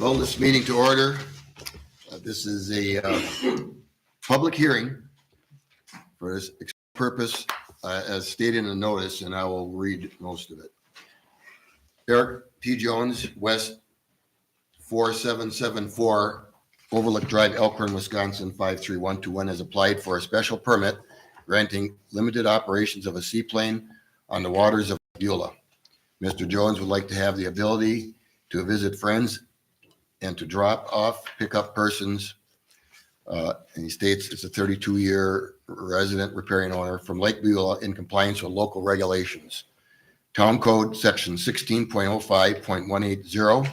Call this meeting to order. This is a public hearing for this purpose as stated in the notice, and I will read most of it. Eric P. Jones, West 4774, Overlook Drive, Elkhorn, Wisconsin 53121, has applied for a special permit granting limited operations of a seaplane on the waters of Beulah. Mr. Jones would like to have the ability to visit friends and to drop off, pick up persons. And he states it's a 32-year resident riparian owner from Lake Beulah in compliance with local regulations. Town Code Section 16.05.180,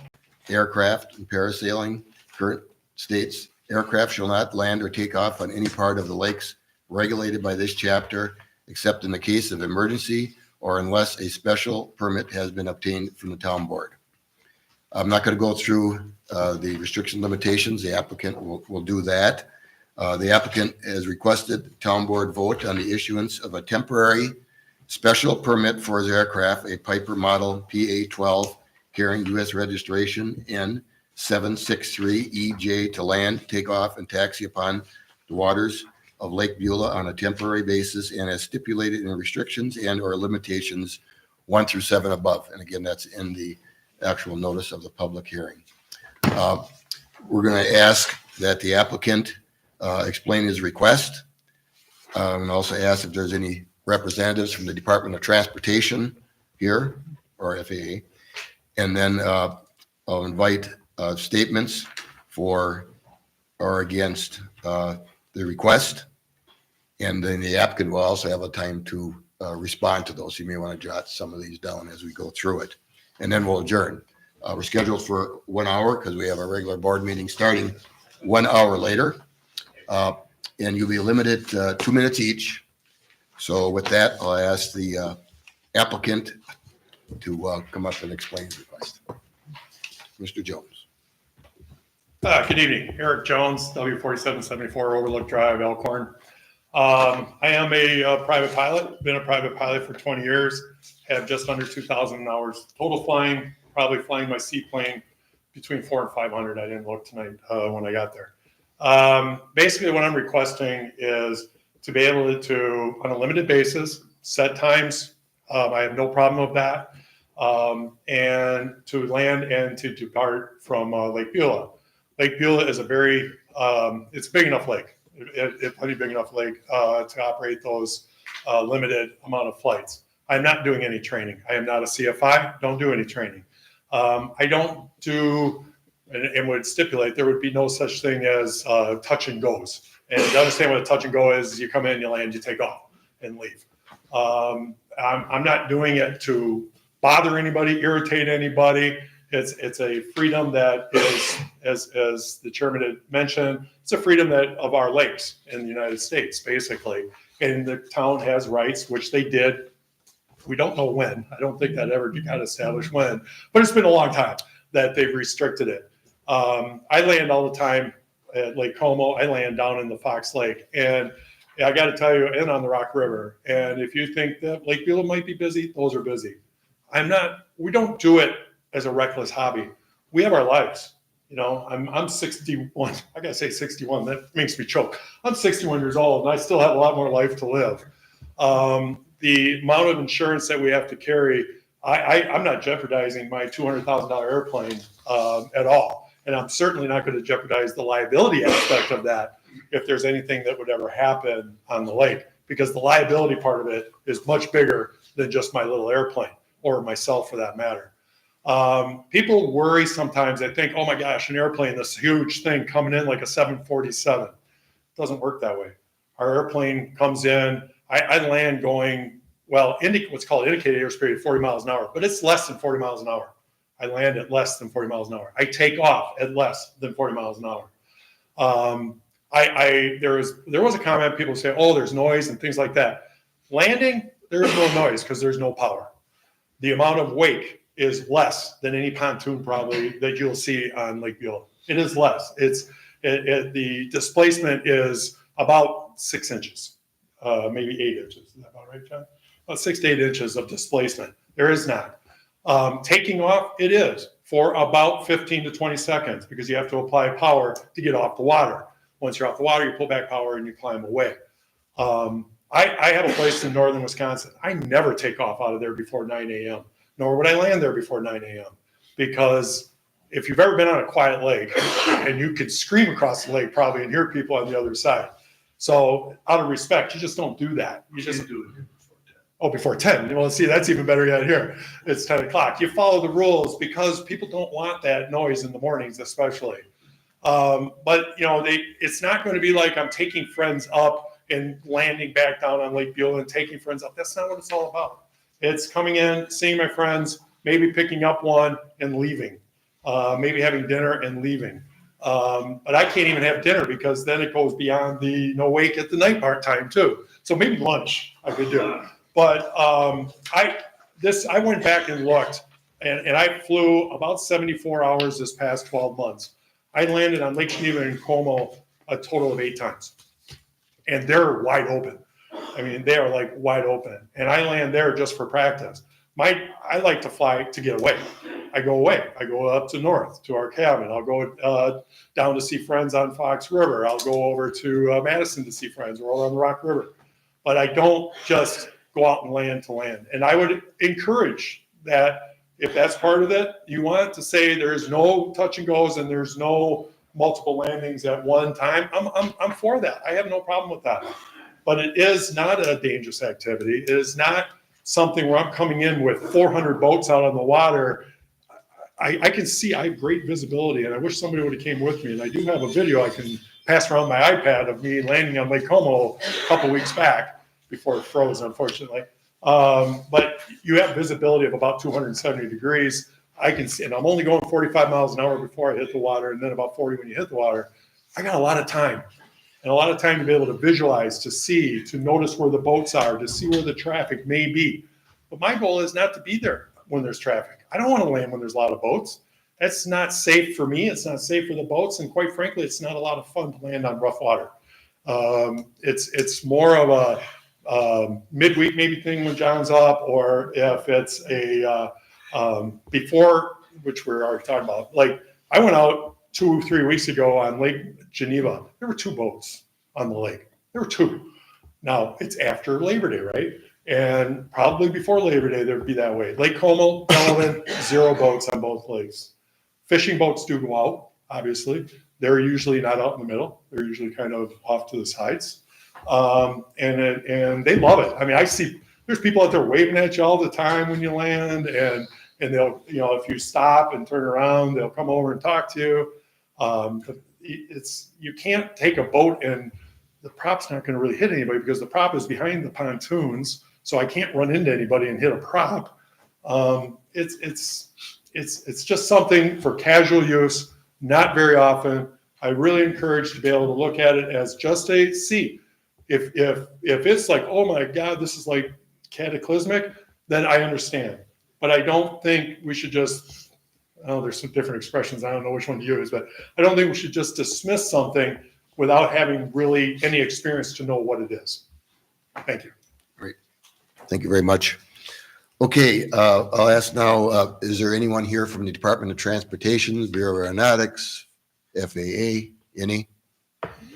aircraft and parasailing, current states aircraft shall not land or take off on any part of the lakes regulated by this chapter, except in the case of emergency or unless a special permit has been obtained from the town board. I'm not going to go through the restriction limitations. The applicant will do that. The applicant has requested town board vote on the issuance of a temporary special permit for his aircraft, a Piper model PA-12 carrying U.S. registration N763EJ to land, take off, and taxi upon the waters of Lake Beulah on a temporary basis and as stipulated in restrictions and or limitations 1 through 7 above. And again, that's in the actual notice of the public hearing. We're going to ask that the applicant explain his request and also ask if there's any representatives from the Department of Transportation here or FAA. And then I'll invite statements for or against the request. And then the applicant will also have a time to respond to those. You may want to jot some of these down as we go through it. And then we'll adjourn. We're scheduled for 1 hour because we have a regular board meeting starting 1 hour later. And you'll be limited to 2 minutes each. So with that, I'll ask the applicant to come up and explain his request. Mr. Jones. Good evening. Eric Jones, W4774 Overlook Drive, Elkhorn. I am a private pilot, been a private pilot for 20 years, have just under 2,000 hours total flying, probably flying my seaplane between 400 and 500. I didn't look tonight when I got there. Basically what I'm requesting is to be able to, on a limited basis, set times. I have no problem with that. And to land and to depart from Lake Beulah. Lake Beulah is a very, it's a big enough lake. It's plenty big enough lake to operate those limited amount of flights. I'm not doing any training. I am not a CFI, don't do any training. I don't do, and would stipulate there would be no such thing as touch and goes. And to understand what a touch and go is, you come in, you land, you take off and leave. I'm not doing it to bother anybody, irritate anybody. It's a freedom that is, as the chairman had mentioned, it's a freedom that of our lakes in the United States, basically. And the town has rights, which they did. We don't know when. I don't think that ever got established when, but it's been a long time that they've restricted it. I land all the time at Lake Como. I land down in the Fox Lake, and I got to tell you, and on the Rock River. And if you think that Lake Beulah might be busy, those are busy. We don't do it as a reckless hobby. We have our lives. You know, I'm 61. I gotta say 61. That makes me choke. I'm 61 years old, and I still have a lot more life to live. The amount of insurance that we have to carry, I'm not jeopardizing my $200,000 airplane at all. And I'm certainly not going to jeopardize the liability aspect of that if there's anything that would ever happen on the lake, because the liability part of it is much bigger than just my little airplane or myself for that matter. People worry sometimes. They think, oh my gosh, an airplane, this huge thing coming in like a 747. It doesn't work that way. Our airplane comes in, I land going, well, what's called indicated airspeed at 40 miles an hour, but it's less than 40 miles an hour. I land at less than 40 miles an hour. I take off at less than 40 miles an hour. There was a comment, people say, oh, there's noise and things like that. Landing, there is no noise because there's no power. The amount of wake is less than any pontoon probably that you'll see on Lake Beulah. It is less. The displacement is about 6 inches, maybe 8 inches. Is that about right, John? About 6 to 8 inches of displacement. There is not. Taking off, it is for about 15 to 20 seconds because you have to apply power to get off the water. Once you're off the water, you pull back power and you climb away. I have a place in northern Wisconsin. I never take off out of there before 9 a.m., nor would I land there before 9 a.m. because if you've ever been on a quiet lake, and you could scream across the lake probably and hear people on the other side. So out of respect, you just don't do that. You just do it before 10. Oh, before 10. Well, see, that's even better yet here. It's 10 o'clock. You follow the rules because people don't want that noise in the mornings, especially. But, you know, it's not going to be like I'm taking friends up and landing back down on Lake Beulah and taking friends up. That's not what it's all about. It's coming in, seeing my friends, maybe picking up one and leaving. Maybe having dinner and leaving. But I can't even have dinner because then it goes beyond the no wake at the night part time too. So maybe lunch I could do. But I went back and looked, and I flew about 74 hours this past 12 months. I landed on Lake Geneva and Como a total of 8 times. And they're wide open. I mean, they are like wide open. And I land there just for practice. I like to fly to get away. I go away. I go up to north to our cabin. I'll go down to see friends on Fox River. I'll go over to Madison to see friends. We're all on the Rock River. But I don't just go out and land to land. And I would encourage that if that's part of it, you want to say there's no touch and goes and there's no multiple landings at one time. I'm for that. I have no problem with that. But it is not a dangerous activity. It is not something where I'm coming in with 400 boats out on the water. I can see, I have great visibility, and I wish somebody would have came with me. And I do have a video I can pass around my iPad of me landing on Lake Como a couple weeks back before it froze, unfortunately. But you have visibility of about 270 degrees. I can see, and I'm only going 45 miles an hour before I hit the water, and then about 40 when you hit the water. I got a lot of time. And a lot of time to be able to visualize, to see, to notice where the boats are, to see where the traffic may be. But my goal is not to be there when there's traffic. I don't want to land when there's a lot of boats. That's not safe for me. It's not safe for the boats. And quite frankly, it's not a lot of fun to land on rough water. It's more of a midweek maybe thing when John's up, or if it's a before, which we're already talking about. Like I went out 2 or 3 weeks ago on Lake Geneva. There were 2 boats on the lake. There were 2. Now it's after Labor Day, right? And probably before Labor Day, there'd be that way. Lake Como, Delavan, 0 boats on both lakes. Fishing boats do go out, obviously. They're usually not out in the middle. They're usually kind of off to the sides. And they love it. I mean, I see there's people out there waving at you all the time when you land, and they'll, you know, if you stop and turn around, they'll come over and talk to you. You can't take a boat and the prop's not going to really hit anybody because the prop is behind the pontoons. So I can't run into anybody and hit a prop. It's just something for casual use, not very often. I really encourage to be able to look at it as just a see. If it's like, oh my God, this is like cataclysmic, then I understand. But I don't think we should just, there's some different expressions. I don't know which one to use, but I don't think we should just dismiss something without having really any experience to know what it is. Thank you. Great. Thank you very much. Okay, I'll ask now, is there anyone here from the Department of Transportation, Bureau of Aeronautics, FAA, any?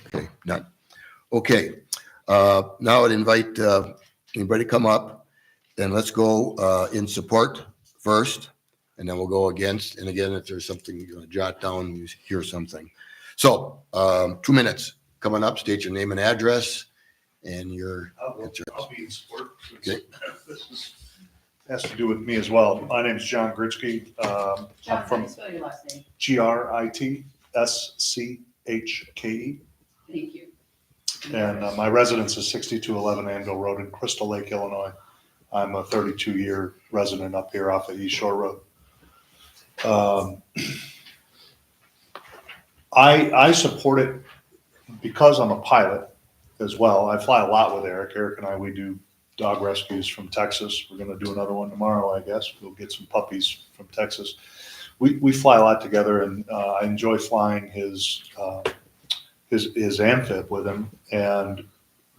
Okay, none. Okay, now I'd invite anybody come up, and let's go in support first, and then we'll go against. And again, if there's something you're going to jot down, you hear something. So 2 minutes coming up, state your name and address and your answer. I'll be in support. Okay. This has to do with me as well. My name is John Gritsky. John, I'm how do from you spell your last name? Gritschke. Thank you. And my residence is 6211 Anvil Road in Crystal Lake, Illinois. I'm a 32-year resident up here off of East Shore Road. I support it because I'm a pilot as well. I fly a lot with Eric. Eric and I, we do dog rescues from Texas. We're going to do another one tomorrow, I guess. We'll get some puppies from Texas. We fly a lot together, and I enjoy flying his amphib with him. And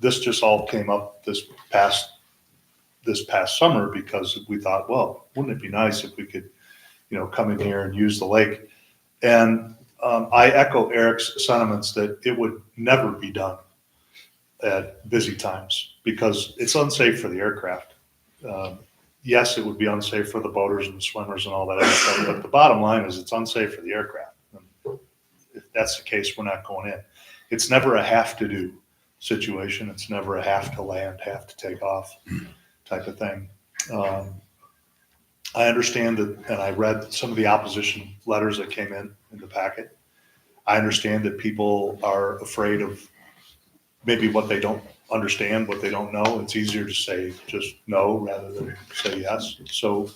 this just all came up this past summer because we thought, well, wouldn't it be nice if we could come in here and use the lake. And I echo Eric's sentiments that it would never be done at busy times because it's unsafe for the aircraft. Yes, it would be unsafe for the boaters and the swimmers and all that other stuff, but the bottom line is it's unsafe for the aircraft. And if that's the case, we're not going in. It's never a have to do situation. It's never a have to land, have to take off type of thing. I understand that, and I read some of the opposition letters that came in the packet. I understand that people are afraid of maybe what they don't understand, what they don't know. It's easier to say just no rather than say yes. So,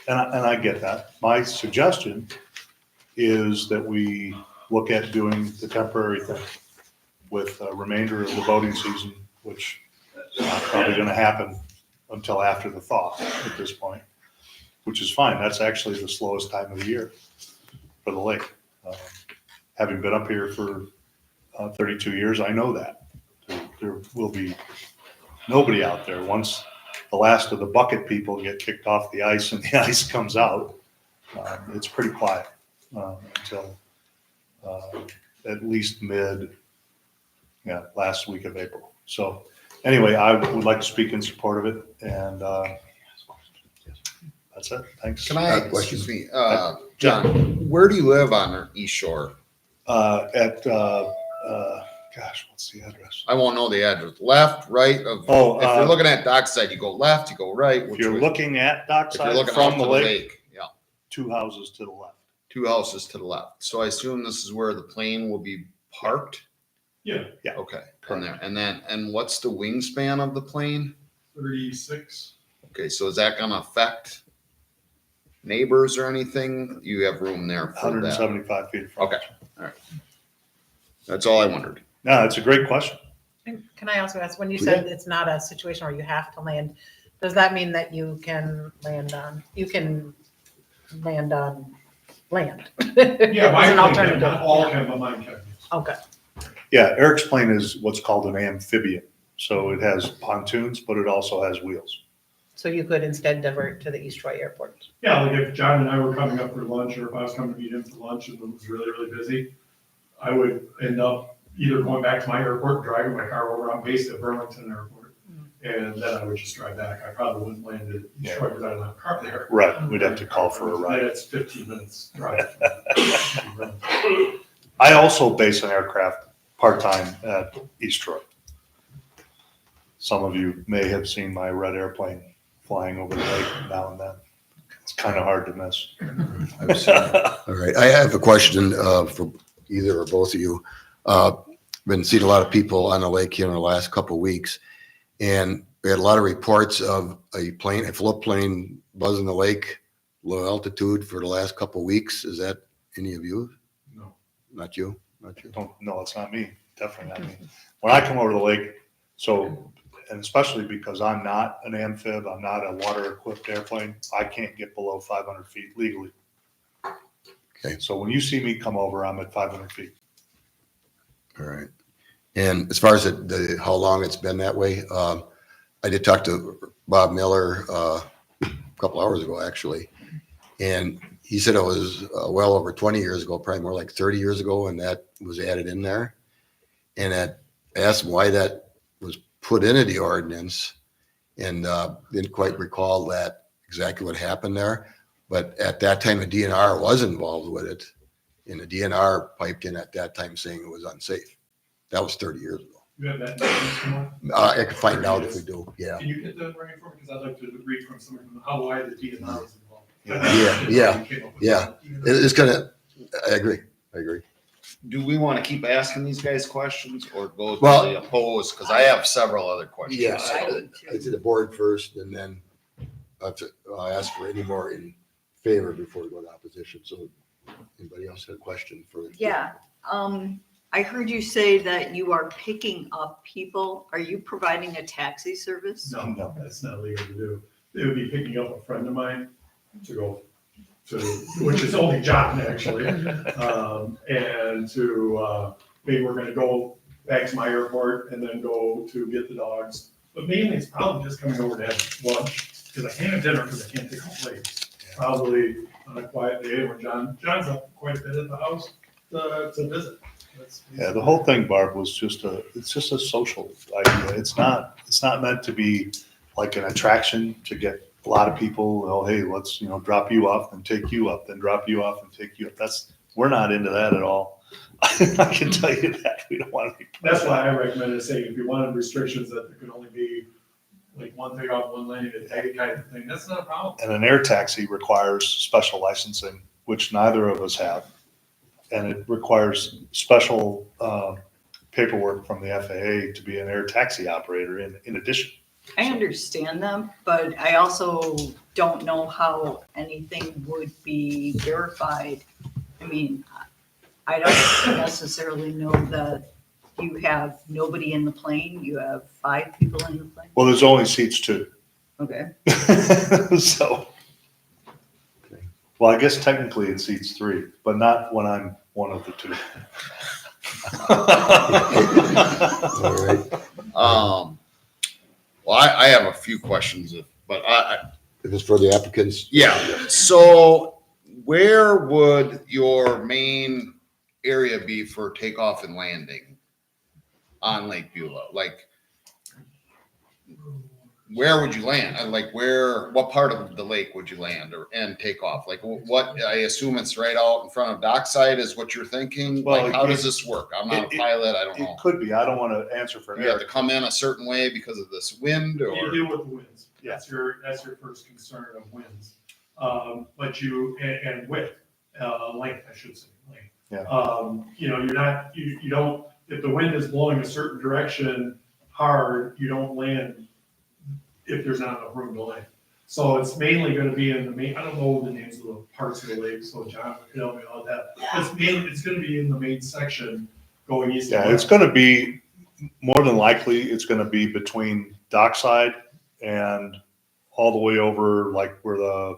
and I get that. My suggestion is that we look at doing the temporary thing with a remainder of the boating season, which is not probably going to happen until after the thaw at this point, which is fine. That's actually the slowest time of the year for the lake. Having been up here for 32 years, I know that. There will be nobody out there. Once the last of the bucket people get kicked off the ice and the ice comes out, it's pretty quiet until at least last week of April. So anyway, I would like to speak in support of it, and that's it. Thanks. Can I, excuse me, John, where do you live on East Shore? Gosh, what's the address? I won't know the address. Left, right of, if you're looking at dockside, you go left, you go right. If you're looking at If you're dockside looking from out the to lake, yeah, 2 houses to the left. 2 houses to the left. So I assume this is where the plane will be parked? Yeah, Okay, and there, and what's the wingspan of the plane? 36. Okay, so is that gonna affect neighbors or anything? You have room there for that? 175 feet. Of Okay, all right. That's all I wondered. No, it's a great question. And can I also ask, when you said it's not a situation where you have to land, does that mean that you can land on land? Yeah, As an mine alternative. can, not all can, but mine can. Okay, Yeah, Eric's plane is what's called an amphibian. So it has pontoons, but it also has wheels. so you could instead divert to the East Troy Airport. Yeah, like if John and I were coming up for lunch, or if I was coming to meet him for lunch and it was really, really busy, I would end up either going back to my airport, driving my car over. I'm based at Burlington Airport, and then I would just drive back. I probably wouldn't land at East Troy because I don't have a car there. Right. We'd have to call for a ride. It's 15 minutes drive. I also base an aircraft part-time at East Troy. Some of you may have seen my red airplane flying over the lake now and then. It's kind of hard to miss. I've seen it. All right, I have a question for either or both of you. Been seeing a lot of people on the lake here in the last couple of weeks, and we had a lot of reports of a float plane buzzing the lake, low altitude for the last couple of weeks. Is that any of you? No. Not you? Not you? No, it's not me. Definitely not me. When I come over the lake, and especially because I'm not an amphib, I'm not a water-equipped airplane, I can't get below 500 feet legally. Okay. So when you see me come over, I'm at 500 feet. All right. And as far as how long it's been that way, I did talk to Bob Miller a couple hours ago, actually, and he said it was well over 20 years ago, probably more like 30 years ago, and that was added in there. And I asked him why that was put into the ordinance, and didn't quite recall that exactly what happened there. But at that time, the DNR was involved with it, and the DNR piped in at that time saying it was unsafe. That was 30 years ago. You have that information? I can find out if we do. Yeah. Can you get that right for me? Because I'd like to read from someone from how why the DNR is involved. It's gonna. I agree. Do we want to keep asking these guys questions or go to Well- the opposed? Because I have several other questions. Yeah, I did the board first, and then I'll ask for any more in favor before we go to opposition. So, anybody else have a question for? Yeah, I heard you say that you are picking up people. Are you providing a taxi service? No, that's not legal to do. They would be picking up a friend of mine to go to, which is only John actually, and to maybe we're gonna go back to my airport and then go to get the dogs. But mainly it's probably just coming over to have lunch because I can't have dinner because I can't take home late. probably on a quiet day where John's up quite a bit at the house to visit. Yeah, the whole thing, Barb, was it's just a social idea. It's not meant to be like an attraction to get a lot of people, oh, hey, let's, drop you off and take you up, then drop you off and take you up. We're not into that at all. I can tell you that. We don't want to be. That's why I recommended saying if you wanted restrictions that there could only be like one thing off one lane a day kind of thing, that's not a problem. And an air taxi requires special licensing, which neither of us have. And it requires special paperwork from the FAA to be an air taxi operator in addition. I understand them, but I also don't know how anything would be verified. I mean, I don't necessarily know that you have nobody in the plane, you have 5 people in the plane. Well, there's only seats 2. Okay. So, well, I guess technically it seats 3, but not when I'm one of the 2. All right. Well, I have a few questions, but This is for the applicants. yeah. So where would your main area be for takeoff and landing on Lake Beulah? Like, where would you land? Like, what part of the lake would you land and take off? Like, what, I assume it's right out in front of dockside is what you're thinking? Well, Like, how does this work? I'm not a pilot, I don't know. It could be. I don't want to answer for You have to Eric. come in a certain way because of this wind You or? deal with the winds. That's your first concern of winds. But and width, length, I should say, length. Yeah. You don't, if the wind is blowing a certain direction hard, you don't land if there's not enough room to land. So it's mainly gonna be in the main, I don't know the names of the parts of the lake, so John can help me on that. It's gonna be in the main section going east. and Yeah, it's west. going to be, more than likely, it's going to be between dockside and all the way over, like where the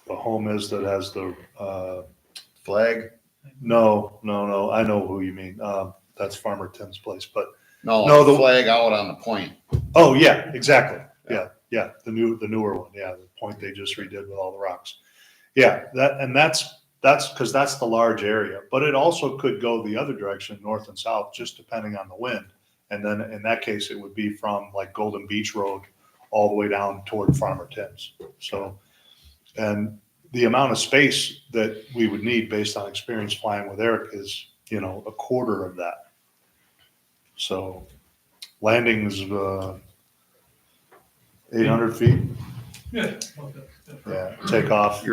home is that has the, Flag? no, I know who you mean. That's Farmer Tim's place, but, No, No, the the- flag out on the point. oh, yeah, exactly. Yeah, the newer one. Yeah, the point they just redid with all the rocks. Yeah, that's because that's the large area, but it also could go the other direction, north and south, just depending on the wind. And then in that case, it would be from like Golden Beach Road all the way down toward Farmer Tim's. So, and the amount of space that we would need based on experience flying with Eric is, a quarter of that. So landings, 800 feet. Yeah. Yeah, take off. I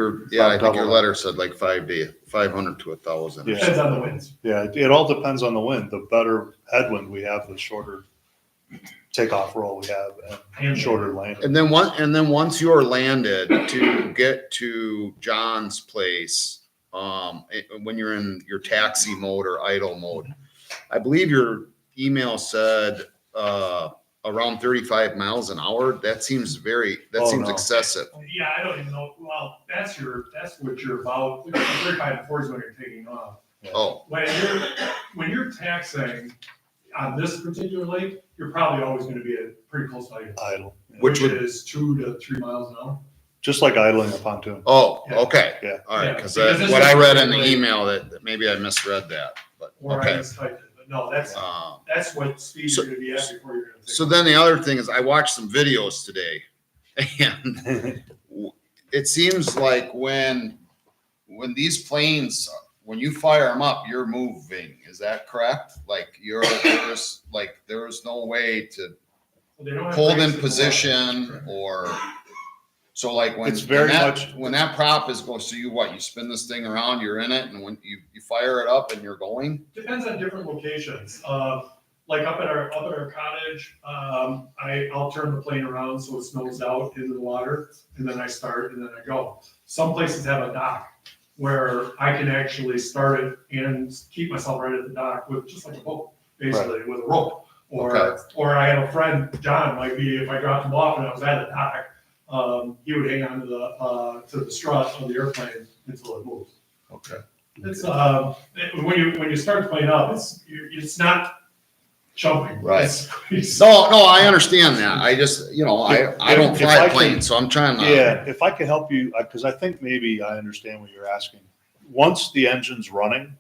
think your letter said like 500 to 1,000. Yeah. Depends on the winds. Yeah, it all depends on the wind. The better headwind we have, the shorter takeoff roll we have and shorter landing. And then once you're landed to get to John's place, when you're in your taxi mode or idle mode, I believe your email said, around 35 miles an hour. That seems No. excessive. Yeah, I don't even know, well, that's what you're about, 35 and 40 is when you're taking off. Oh, When you're taxiing on this particular lake, you're probably always gonna be at pretty close to idle. Idle. Which would- is 2 to 3 miles an hour. Just like idling a pontoon. oh, Yeah. okay. Yeah. All right, Yeah, because because this what is I read in the like- email that maybe I misread that, but Or I okay. just typed it, but no, that's what speed So- you're gonna be at before you're gonna take. So then the other thing is I watched some videos today and it seems like when these planes, when you fire them up, you're moving. Is that correct? Like there's no way to They don't have hold brakes in the water. position or, so like It's very much- when that prop is going, so you spin this thing around, you're in it and when you fire it up and you're going? Depends on different locations. Like up at our cottage, I'll turn the plane around so it snows out into the water, and then I start and then I go. Some places have a dock where I can actually start it and keep myself right at the dock with just like a boat, basically with a rope. Okay. Or I have a friend, John, might be, if I dropped him off and I was at a dock, he would hang on to the strut of the airplane until it moves. Okay. It's when you start playing up, it's not jumping. Right. It's- No, I understand that. I just, I don't If fly I a can- plane, so I'm trying to. Yeah, if I can help you, because I think maybe I understand what you're asking. Once the engine's running,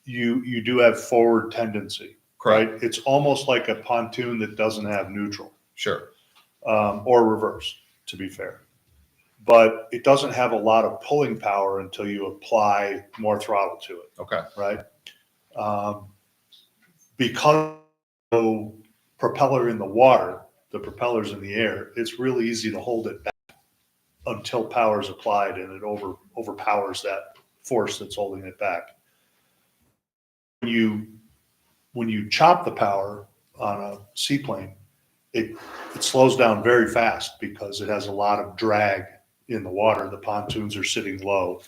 you do have forward tendency, right? It's almost like a pontoon that doesn't have neutral, Sure. or reverse, to be fair. But it doesn't have a lot of pulling power until you apply more throttle to it, Okay. right? Because no propeller in the water, the propeller's in the air, it's really easy to hold it back until power is applied and it overpowers that force that's holding it back. When you chop the power on a seaplane, it slows down very fast because it has a lot of drag in the water. The pontoons are sitting low,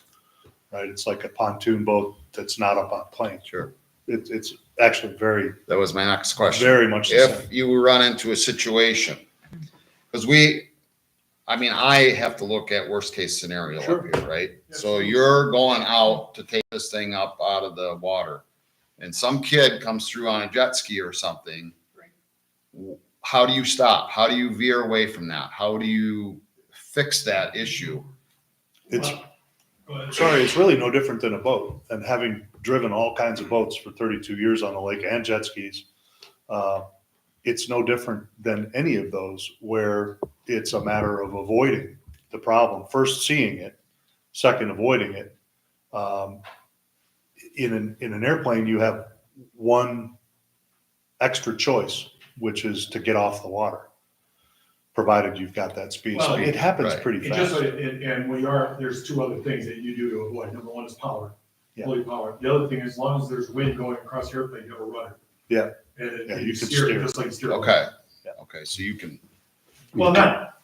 right? It's like a pontoon boat that's not up on a plane. Sure. It's actually That was my next question. very much the same. If you run into a situation, because I have to look at worst case scenario up Sure. here, right? So you're going out to take this thing up out of the water and some kid comes through on a jet ski or something. How do you stop? How do you veer away from that? How do you fix that issue? It's, Go ahead. sorry, it's really no different than a boat. And having driven all kinds of boats for 32 years on the lake and jet skis, it's no different than any of those where it's a matter of avoiding the problem. First, seeing it, second, avoiding it. In an airplane, you have one extra choice, which is to get off the water, provided you've got that speed. So Well, it happens right. pretty It just, fast. and there's two other things that you do to avoid. Number one is power, Yeah. fully power. The other thing is, as long as there's wind going across the airplane, you have a rudder. Yeah. And Yeah, you you can steer it steer. just like you steer. a boat. Okay. Yeah. Okay. So you can, Well,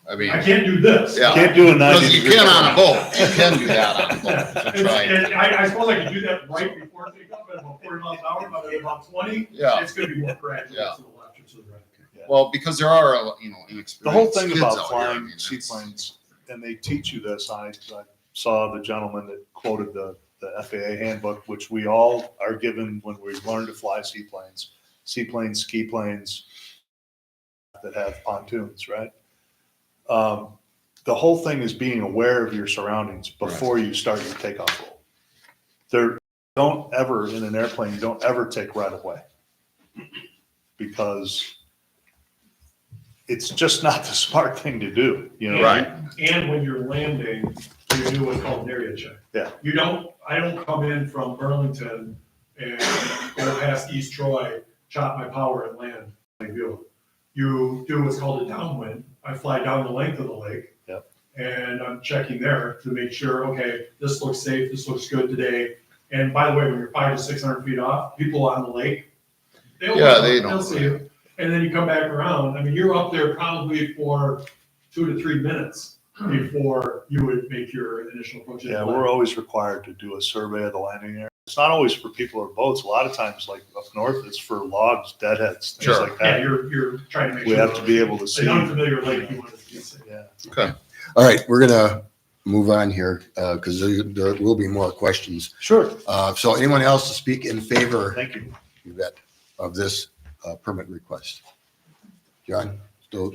I mean, I can't do this. Yeah. Can't do a 90 because you degree can turn. on a boat. You can do that on a boat. That's It's- right. and I suppose I could do that right before takeoff at about 40 miles an hour, but at about 20, Yeah. it's gonna be more gradual Yeah. to the left or to the right. Well, because there are, inexperienced The whole thing kids about out flying here. I mean, it's- seaplanes, and they teach you this, I saw the gentleman that quoted the FAA handbook, which we all are given when we learn to fly seaplanes, ski planes that have pontoons, right? The whole thing is being aware of your surroundings before you start your takeoff roll. Don't ever, in an airplane, you don't ever take right of way, because it's just not the smart thing to do, Right. And when you're landing, you do what's called an area check. Yeah. I don't come in from Burlington and go past East Troy, chop my power and land in Beulah. You do what's called a downwind. I fly down the length of the lake. Yep. And I'm checking there to make sure, okay, this looks safe, this looks good today. And by the way, when you're 500 to 600 feet off, people on the lake, Yeah, they don't. they'll see you. And then you come back around. I mean, you're up there probably for 2 to 3 minutes before you would make your initial approach. Yeah, we're always required to do a survey of the landing area. It's not always for people or boats. A lot of times, like up north, it's for logs, deadheads, things Sure. like Yeah, that. you're trying to make We sure. have to be able to see. An unfamiliar lake, you want to see. Yeah. Okay. All right, we're gonna move on here, because there will be more questions. Sure. So anyone else to speak in favor, Thank you. you bet, of this permit request? John, Stowe?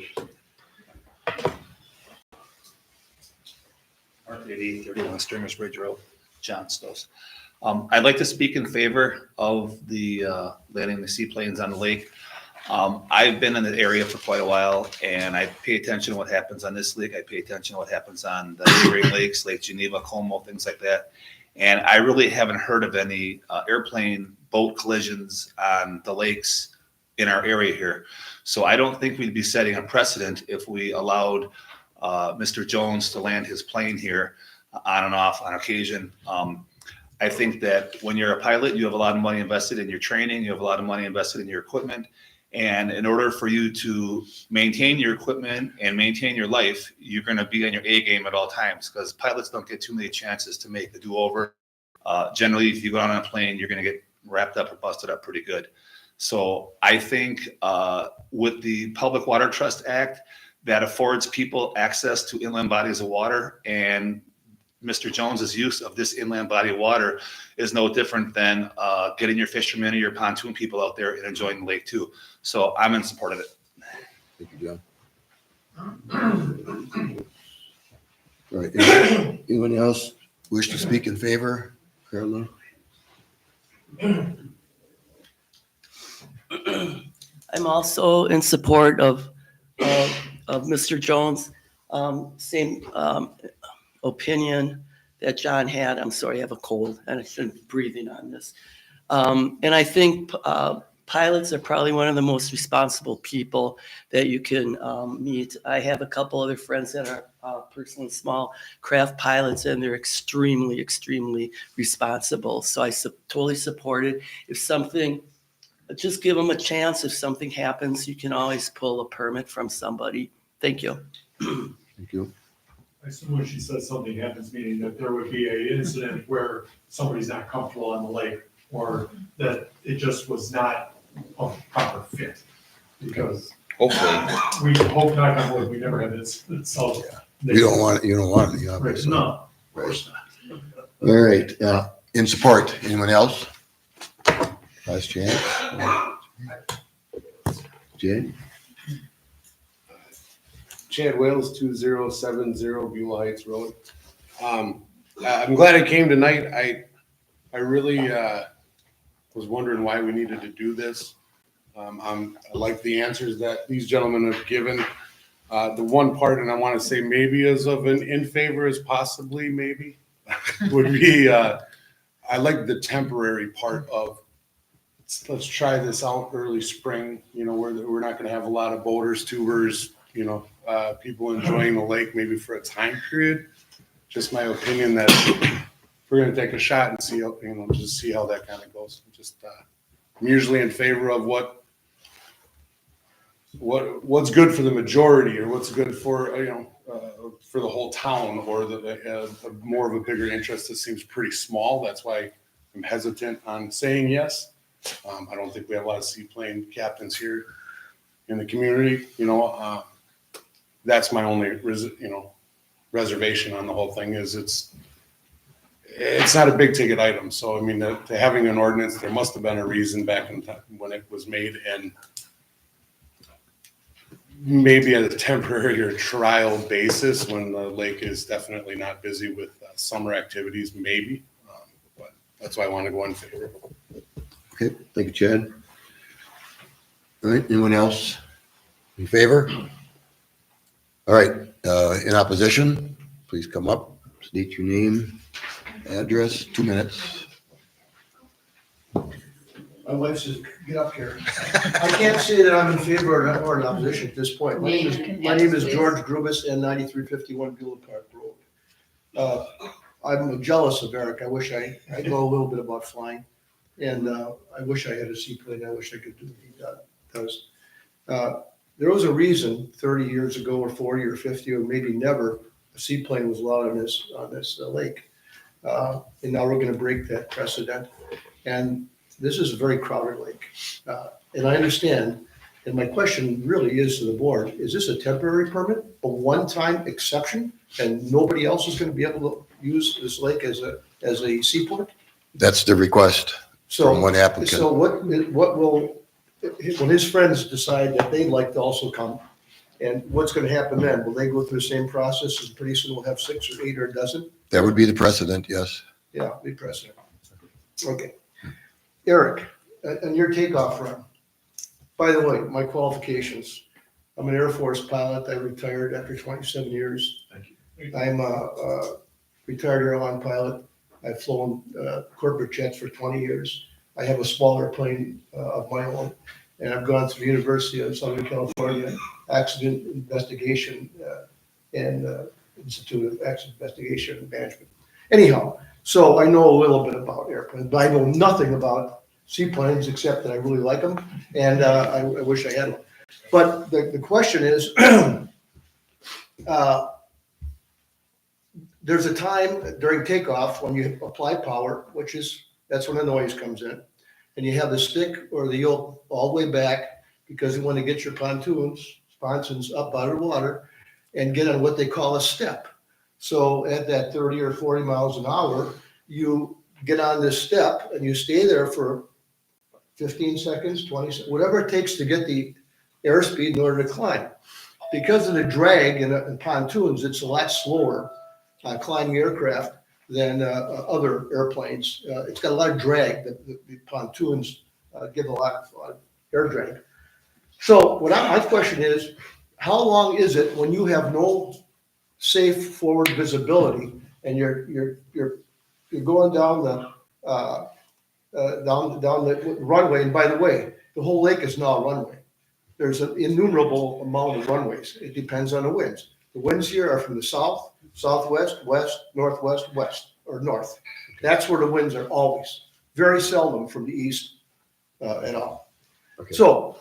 Mark 31 Stringers Bridge Road, John Stos. I'd like to speak in favor of the landing the seaplanes on the lake. I've been in the area for quite a while, and I pay attention to what happens on this lake. I pay attention to what happens on the neighboring lakes, Lake Geneva, Como, things like that. And I really haven't heard of any airplane boat collisions on the lakes in our area here. So I don't think we'd be setting a precedent if we allowed Mr. Jones to land his plane here on and off on occasion. I think that when you're a pilot, you have a lot of money invested in your training, you have a lot of money invested in your equipment. And in order for you to maintain your equipment and maintain your life, you're going to be on your A game at all times, because pilots don't get too many chances to make the do-over. Generally, if you go out on a plane, you're going to get wrapped up or busted up pretty good. So I think with the Public Water Trust Act, that affords people access to inland bodies of water, and Mr. Jones's use of this inland body of water is no different than getting your fishermen or your pontoon people out there and enjoying the lake too. So I'm in support of it. Thank you, John. All right, anyone else wish to speak in favor? Carolyn? I'm also in support of Mr. Jones. Same opinion that John had. I'm sorry, I have a cold and I shouldn't be breathing on this. And I think pilots are probably one of the most responsible people that you can meet. I have a couple other friends that are personally small craft pilots, and they're extremely, extremely responsible. So I totally support it. If something, just give them a chance. If something happens, you can always pull a permit from somebody. Thank you. Thank you. I assume when she says something happens, meaning that there would be a incident where somebody's not comfortable on the lake, or that it just was not a proper fit. Because Hopefully. we hope, knock on wood, we never had this, so. You don't want it, obviously. No, of course not. All right, in support, anyone else? Last chance. Jay? Chad Wales, 2070 Beulah Heights Road. I'm glad I came tonight. I really was wondering why we needed to do this. I like the answers that these gentlemen have given. The one part, and I want to say maybe as of an in favor as possibly maybe, would be I like the temporary part of let's try this out early spring. You know, we're not going to have a lot of boaters, tubers, people enjoying the lake maybe for a time period. Just my opinion that we're going to take a shot and see how, just see how that kind of goes. I'm usually in favor of what's good for the majority, or what's good for for the whole town, or the more of a bigger interest that seems pretty small. That's why I'm hesitant on saying yes. I don't think we have a lot of seaplane captains here in the community. That's my only reservation on the whole thing is it's not a big ticket item. So I mean, to having an ordinance, there must have been a reason back in time when it was made, and maybe at a temporary or trial basis when the lake is definitely not busy with summer activities, maybe. But that's why I want to go in favor. Okay, thank you, Chad. All right, anyone else in favor? All right, in opposition, please come up, state your name, address, 2 minutes. My wife says, get up here. I can't say that I'm in favor or in opposition at this point. My name is George Grubus, and 9351 Beulah Park Road. I'm jealous of Eric. I wish I know a little bit about flying, and I wish I had a seaplane. I wish I could do what he does. There was a reason 30 years ago, or 40 or 50, or maybe never, a seaplane was allowed on this lake. And now we're going to break that precedent. And this is a very crowded lake. And I understand, and my question really is to the board, is this a temporary permit, a one-time exception, and nobody else is going to be able to use this lake as a seaport? That's the request from one applicant. So what will, when his friends decide that they'd like to also come, and what's going to happen then? Will they go through the same process, and pretty soon we'll have 6 or 8 or a dozen? That would be the precedent, yes. Yeah, big precedent. Okay. Eric, on your takeoff run, by the way, my qualifications, I'm an Air Force pilot. I retired after 27 years. Thank you. I'm a retired airline pilot. I've flown corporate jets for 20 years. I have a smaller plane of my own, and I've gone to the University of Southern California Accident Investigation and Institute of Accident Investigation and Management. Anyhow, so I know a little bit about airplanes, but I know nothing about seaplanes except that I really like them, and I wish I had one. But the question is, there's a time during takeoff when you apply power, that's when the noise comes in, and you have the stick or the yoke all the way back because you want to get your sponsons up out of the water and get on what they call a step. So at that 30 or 40 miles an hour, you get on this step and you stay there for 15 seconds, 20 seconds, whatever it takes to get the airspeed in order to climb. Because of the drag in pontoons, it's a lot slower climbing aircraft than other airplanes. It's got a lot of drag. The pontoons give a lot of air drag. So my question is, how long is it when you have no safe forward visibility and you're going down the runway? And by the way, the whole lake is now a runway. There's an innumerable amount of runways. It depends on the winds. The winds here are from the south, southwest, west, northwest, west, or north. That's where the winds are always. Very seldom from the east at all. Okay. So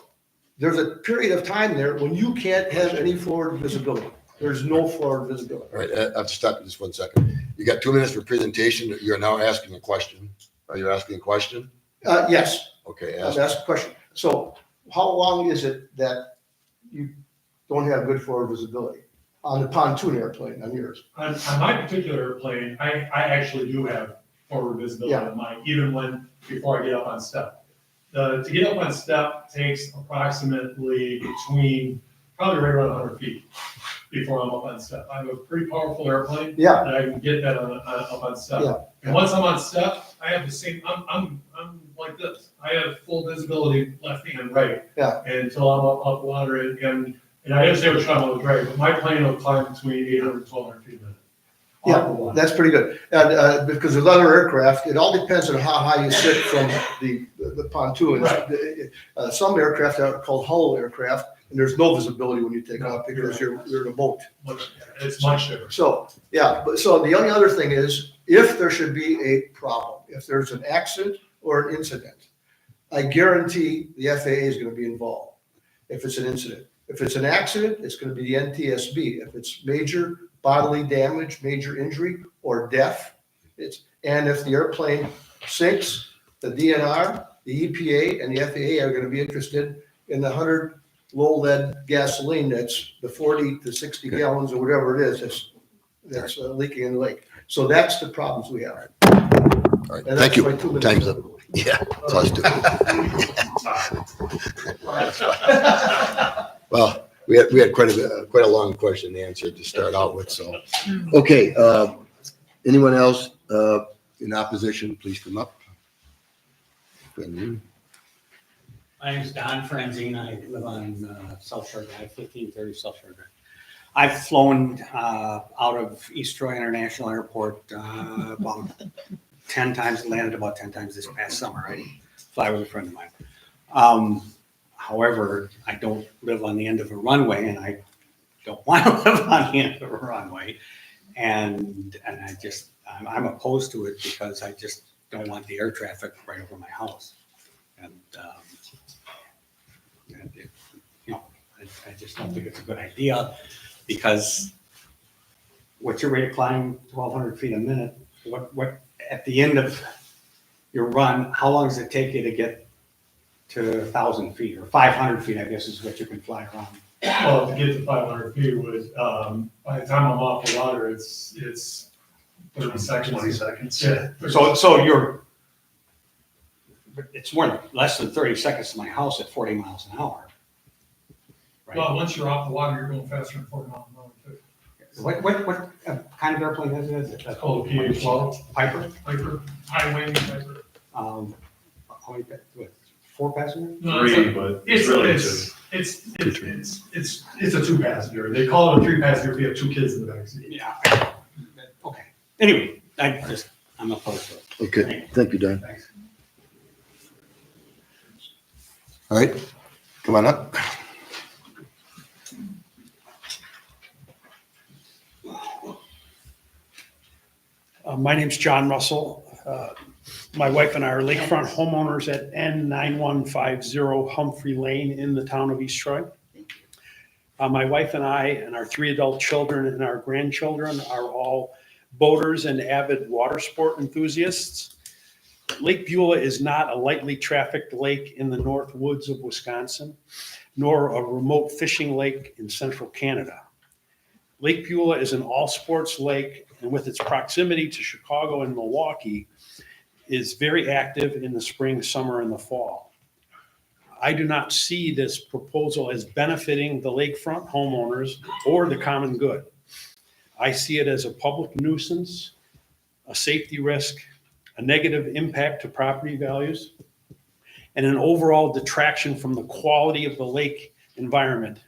there's a period of time there when you can't have any forward visibility. There's no forward visibility. All right, I have to stop you just 1 second. You got 2 minutes for presentation. You're now asking a question. Are you asking a question? Yes, Okay, I'll ask. ask a question. So how long is it that you don't have good forward visibility on the pontoon airplane, on yours? On my particular airplane, I actually do have forward visibility Yeah. on mine, even before I get up on step. To get up on step takes approximately probably right around 100 feet before I'm up on step. I have a pretty powerful airplane. Yeah. That I can get that up on step. Yeah. And once I'm on step, I have the same, I'm like this. I have full visibility left and right. Yeah. Until I'm up water and I understand what you're talking about with drag, but my plane will climb between 800 and 1,200 feet a minute. Off the Yeah, water. that's pretty good. And because with other aircraft, it all depends on how high you sit from the pontoons. Right. Some aircraft are called hull aircraft, and there's no visibility when you take off because you're in a boat. It's much different. So, yeah, but so the only other thing is, if there should be a problem, if there's an accident or an incident, I guarantee the FAA is going to be involved if it's an incident. If it's an accident, it's going to be the NTSB. If it's major bodily damage, major injury, or death, and if the airplane sinks, the DNR, the EPA, and the FAA are going to be interested in the 100 low lead gasoline that's the 40 to 60 gallons or whatever it is that's leaking in the lake. So that's the problems we have. All right, And thank that's you. my 2 minutes. Time's up. Yeah, that's all I was doing. Well, we had quite a long question and answer to start out with, so. Okay, anyone else in opposition, please come up. My name's Don Franzine. I live on South Shore Drive, 1530 South Shore Drive. I've flown out of East Troy International Airport about 10 times, landed about 10 times this past summer. I fly with a friend of mine. However, I don't live on the end of a runway, and I don't want to live on the end of a runway. And I'm opposed to it because I just don't want the air traffic right over my house. And I just don't think it's a good idea, because what's your rate of climb 1,200 feet a minute? What at the end of your run, how long does it take you to get to 1,000 feet or 500 feet? I guess is what you can fly around. Well, to get to 500 feet would, by the time I'm off the water, it's 30 seconds. 20 seconds. Yeah. It's more than less than 30 seconds to my house at 40 miles an hour. Right? Well, once you're off the water, you're going faster than 40 miles an hour too. What kind of airplane is it? It's called a PH-12. Piper? Piper, high wing Piper. How many, 4 passengers? No, but it's really it's a 2-passenger. They call it a 3-passenger if you have 2 kids in the back seat. Yeah. Okay. Anyway, I'm opposed to it. Okay, thank you, Don. Thanks. All right, come on up. My name's John Russell. My wife and I are lakefront homeowners at N9150 Humphrey Lane in the town of East Troy. My wife and I and our 3 adult children and our grandchildren are all boaters and avid water sport enthusiasts. Lake Beulah is not a lightly trafficked lake in the north woods of Wisconsin, nor a remote fishing lake in central Canada. Lake Beulah is an all-sports lake, and with its proximity to Chicago and Milwaukee, is very active in the spring, summer, and the fall. I do not see this proposal as benefiting the lakefront homeowners or the common good. I see it as a public nuisance, a safety risk, a negative impact to property values, and an overall detraction from the quality of the lake environment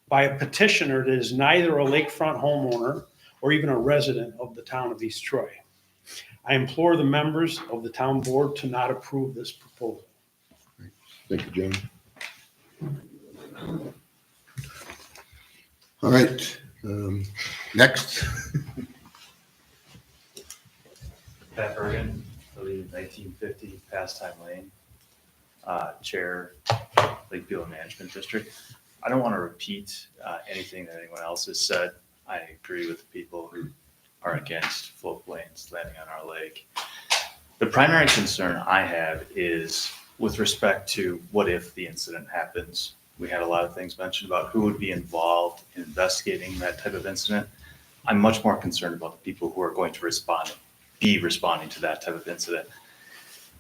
by a petitioner that is neither a lakefront homeowner or even a resident of the town of East Troy. I implore the members of the town board to not approve this proposal. Thank you, John. All right, next. Pat Bergen, I believe 1950 Pastime Lane, Chair, Lake Beulah Management District. I don't want to repeat anything that anyone else has said. I agree with the people who are against floatplanes landing on our lake. The primary concern I have is with respect to what if the incident happens. We had a lot of things mentioned about who would be involved in investigating that type of incident. I'm much more concerned about the people who are going to be responding to that type of incident.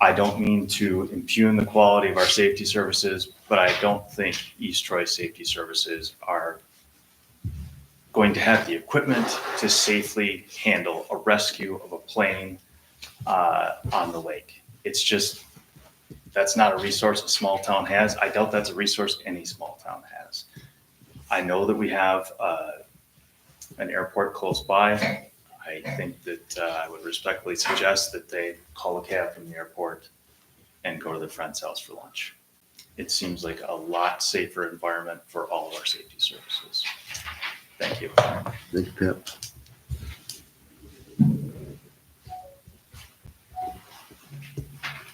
I don't mean to impugn the quality of our safety services, but I don't think East Troy Safety Services are going to have the equipment to safely handle a rescue of a plane on the lake. It's just, that's not a resource a small town has. I doubt that's a resource any small town has. I know that we have an airport close by. I think that I would respectfully suggest that they call a cab from the airport and go to their friend's house for lunch. It seems like a lot safer environment for all of our safety services. Thank you. Thank you, Pat.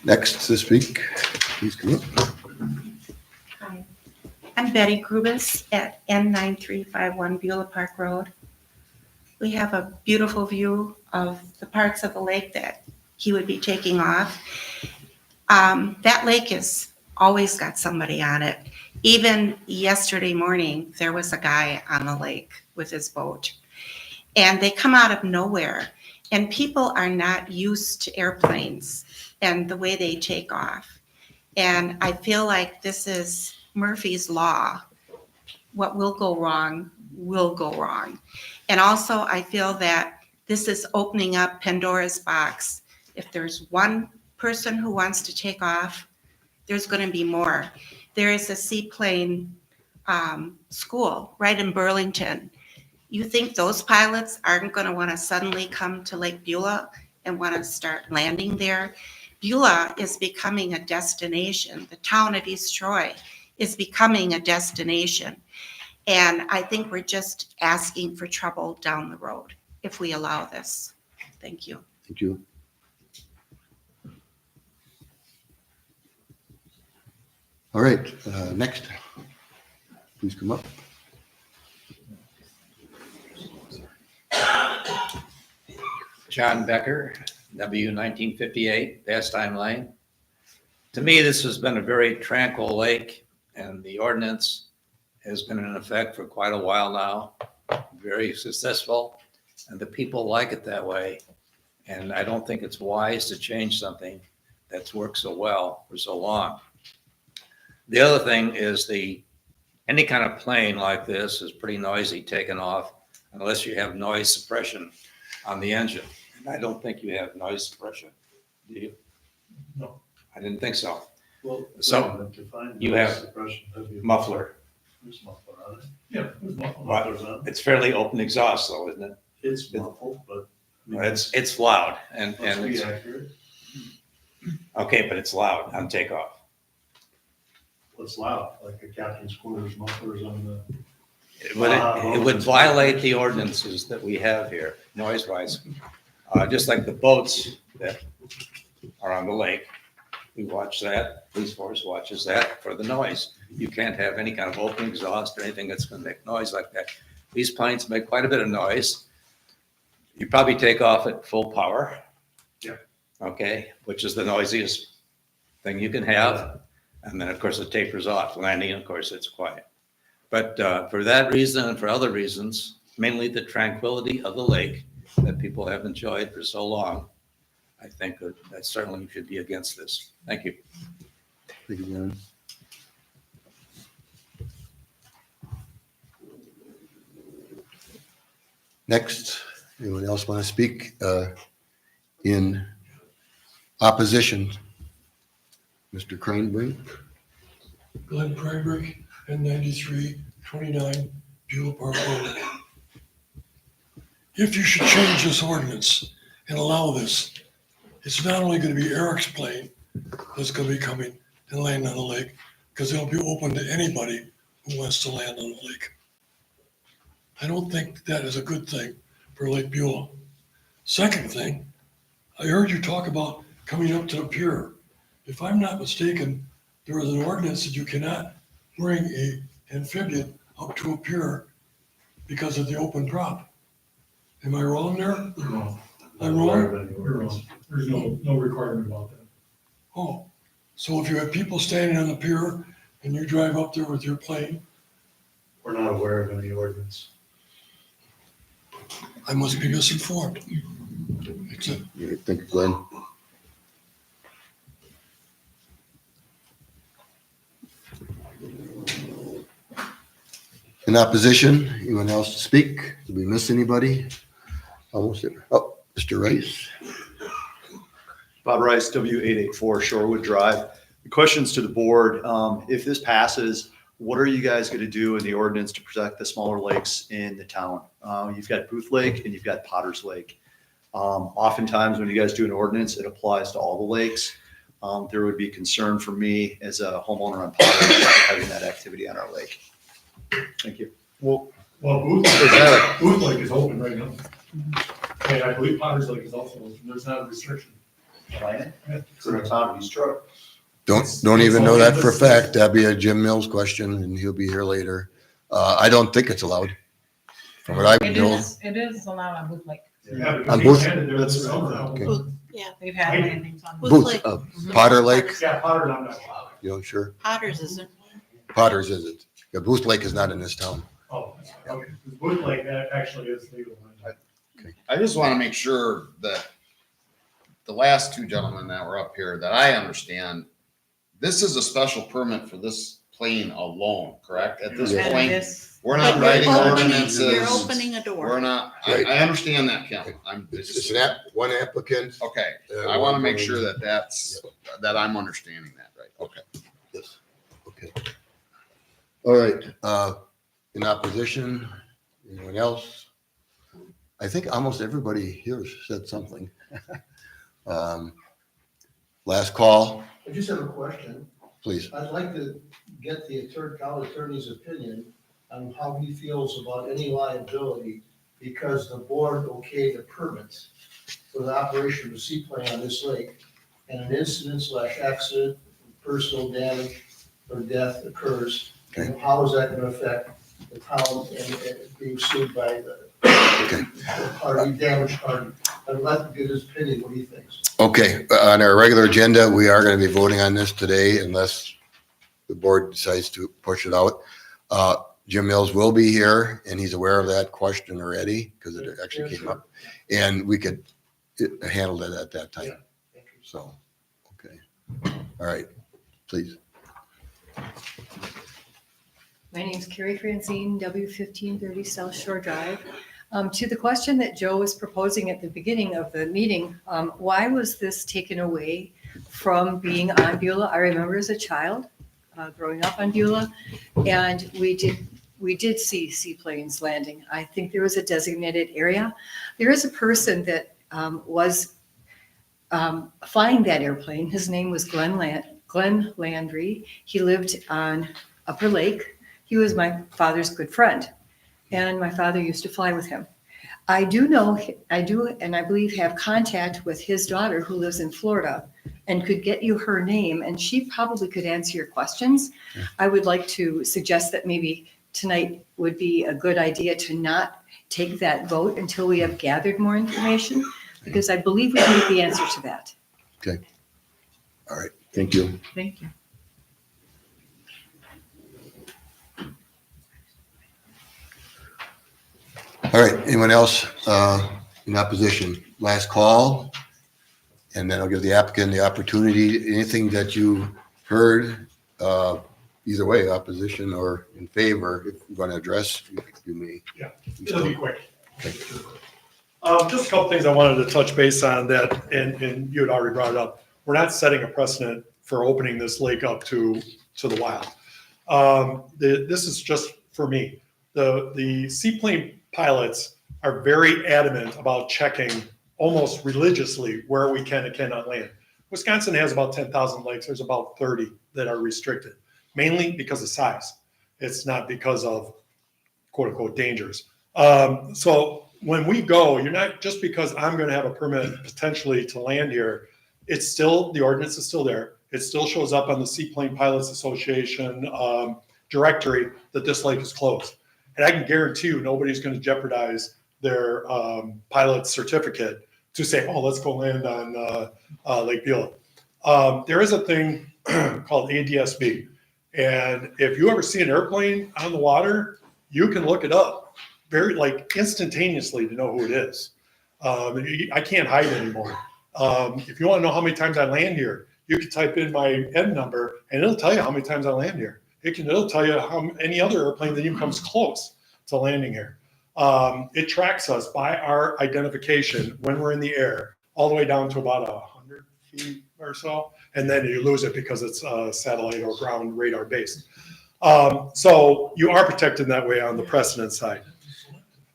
Next to speak, please come up. Hi, I'm Betty Grubus at N9351 Beulah Park Road. We have a beautiful view of the parts of the lake that he would be taking off. That lake has always got somebody on it. Even yesterday morning, there was a guy on the lake with his boat. And they come out of nowhere. And people are not used to airplanes and the way they take off. And I feel like this is Murphy's Law. What will go wrong will go wrong. And also, I feel that this is opening up Pandora's box. If there's one person who wants to take off, there's going to be more. There is a seaplane school right in Burlington. You think those pilots aren't going to want to suddenly come to Lake Beulah and want to start landing there? Beulah is becoming a destination. The town of East Troy is becoming a destination. And I think we're just asking for trouble down the road if we allow this. Thank you. Thank you. All right, next. Please come up. John Becker, W 1958, Pastime Lane. To me, this has been a very tranquil lake, and the ordinance has been in effect for quite a while now, very successful, and the people like it that way. And I don't think it's wise to change something that's worked so well for so long. The other thing is any kind of plane like this is pretty noisy taking off unless you have noise suppression on the engine. And I don't think you have noise suppression, do you? No. I didn't think so. Well, So you have muffler. There's muffler on it. Yeah, there's mufflers on it. It's fairly open exhaust though, isn't it? It's muffled, but. It's loud and Let's be it's, accurate. okay, but it's loud on takeoff. It's loud, like the captain's quarters mufflers on the. It would violate the ordinances that we have here, noise-wise. Just like the boats that are on the lake, we watch that, police force watches that for the noise. You can't have any kind of open exhaust or anything that's gonna make noise like that. These planes make quite a bit of noise. You probably take off at full power. Yeah. Okay, which is the noisiest thing you can have. And then, of course, it tapers off. Landing, of course, it's quiet. But for that reason and for other reasons, mainly the tranquility of the lake that people have enjoyed for so long, I think that certainly should be against this. Thank you. Thank you, John. Next, anyone else want to speak in opposition? Mr. Kreinbrink? Glenn Prybrick, N93, 29 Beulah Park Road. If you should change this ordinance and allow this, it's not only going to be Eric's plane that's going to be coming and land on the lake, because it'll be open to anybody who wants to land on the lake. I don't think that is a good thing for Lake Beulah. Second thing, I heard you talk about coming up to the pier. If I'm not mistaken, there is an ordinance that you cannot bring a amphibian up to a pier because of the open drop. Am I wrong there? No. I'm wrong? You're wrong. There's no requirement about that. Oh, so if you have people standing on the pier and you drive up there with your plane, We're not aware of any ordinance. I must be misinformed. It's a, Thank you, Glenn. In opposition, anyone else to speak? Did we miss anybody? Almost there. Oh, Mr. Rice. Bob Rice, W884 Shorewood Drive. The questions to the board, if this passes, what are you guys going to do in the ordinance to protect the smaller lakes in the town? You've got Booth Lake and you've got Potter's Lake. Oftentimes when you guys do an ordinance, it applies to all the lakes. There would be concern for me as a homeowner on Potter's having that activity on our lake. Thank you. Well, Booth Lake is open right now. And I believe Potter's Lake is also open. There's not a restriction. It's in the town of East Troy. Don't even know that for a fact. That'd be a Jim Mills question and he'll be here later. I don't think it's allowed. From what I've been told. It is allowed on Booth Lake. Yeah, On because Booth? we landed there this summer. Okay. Yeah, they've had landings on Booth, Potter Lake, Yeah, Potter's not that allowed. you know, sure. Potter's isn't. Potter's isn't. Yeah, Booth Lake is not in this town. Oh, okay. Because Booth Lake that actually is legal. I just want to make sure that the last two gentlemen that were up here, that I understand, this is a special permit for this plane alone, correct? At this And point, this- we're not But writing you're opening- ordinances. You're opening a door. We're not, Right. I understand that, Kim. It's an one applicant. Okay, I want to make sure that that I'm understanding that right. Okay. Yes, okay. All right, in opposition, anyone else? I think almost everybody here said something. Last call, I just have a question. please. I'd like to get the town attorney's opinion on how he feels about any liability because the board okayed the permits for the operation of a seaplane on this lake, and an incident/accident, personal damage or death occurs. Okay. And how is that going to affect the town and being sued by the party, damaged party? I'd like to get his opinion, what he thinks. Okay, on our regular agenda, we are going to be voting on this today unless the board decides to push it out. Jim Mills will be here and he's aware of that question already because it actually came up. And we could handle it at that time. So, okay. All right, please. My name's Carrie Francine, W1530 South Shore Drive. To the question that Joe was proposing at the beginning of the meeting, why was this taken away from being on Beulah? I remember as a child growing up on Beulah, and we did see seaplanes landing. I think there was a designated area. There is a person that was flying that airplane. His name was Glenn Landry. He lived on Upper Lake. He was my father's good friend, and my father used to fly with him. I do, and I believe have contact with his daughter who lives in Florida and could get you her name, and she probably could answer your questions. I would like to suggest that maybe tonight would be a good idea to not take that vote until we have gathered more information, because I believe we need the answer to that. Okay. All right, thank you. Thank you. All right, anyone else in opposition? Last call, and then I'll give the applicant the opportunity. Anything that you heard, either way, opposition or in favor, if you want to address, you may. Yeah, it'll be quick. Just a couple things I wanted to touch base on that, and you had already brought it up. We're not setting a precedent for opening this lake up to the wild. This is just for me. The seaplane pilots are very adamant about checking almost religiously where we can and cannot land. Wisconsin has about 10,000 lakes. There's about 30 that are restricted, mainly because of size. It's not because of quote unquote dangers. So when we go, you're not just because I'm going to have a permit potentially to land here. It's still, the ordinance is still there. It still shows up on the Seaplane Pilots Association directory that this lake is closed. And I can guarantee you nobody's going to jeopardize their pilot certificate to say, oh, let's go land on Lake Beulah. There is a thing called ADSB. And if you ever see an airplane on the water, you can look it up very like instantaneously to know who it is. I can't hide anymore. If you want to know how many times I land here, you can type in my N number and it'll tell you how many times I land here. It'll tell you how any other airplane that even comes close to landing here. It tracks us by our identification when we're in the air, all the way down to about 100 feet or so, and then you lose it because it's satellite or ground radar based. So you are protected that way on the precedent side.